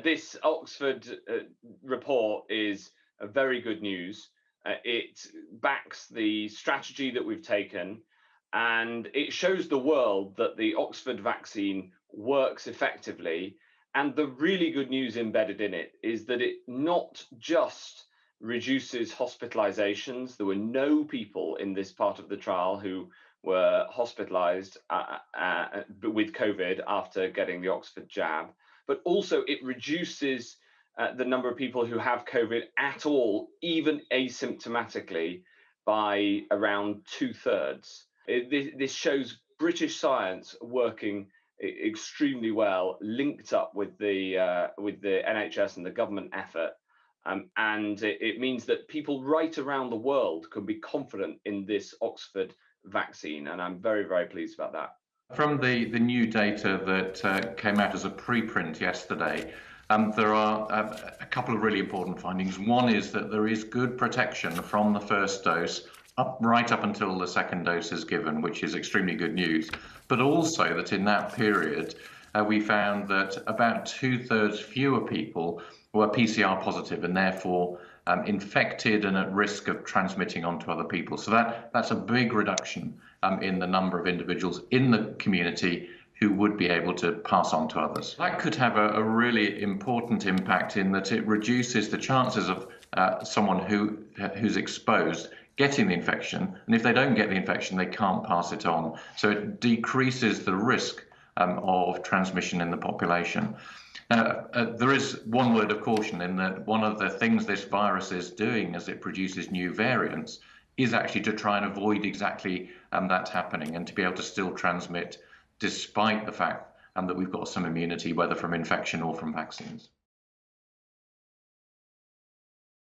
This Oxford report is very good news. It backs the strategy that we've taken, and it shows the world that the Oxford vaccine works effectively. And the really good news embedded in it is that it not just reduces hospitalizations. There were no people in this part of the trial who were hospitalized with COVID after getting the Oxford jab, but also it reduces the number of people who have COVID at all, even asymptomatically, by around 2/3. This shows British science working extremely well, linked up with the NHS and the government effort. And it means that people right around the world can be confident in this Oxford vaccine. And I'm very, very pleased about that. From the new data that came out as a preprint yesterday, there are a couple of really important findings. One is that there is good protection from the first dose right up until the second dose is given, which is extremely good news. But also that in that period, we found that about 2/3 fewer people were PCR positive and therefore infected and at risk of transmitting onto other people. So that's a big reduction in the number of individuals in the community who would be able to pass on to others. That could have a really important impact in that it reduces the chances of someone who's exposed getting the infection, and if they don't get the infection, they can't pass it on. So it decreases the risk of transmission in the population. Now, there is one word of caution in that one of the things this virus is doing as it produces new variants is actually to try and avoid exactly that happening and to be able to still transmit despite the fact that we've got some immunity, whether from infection or from vaccines.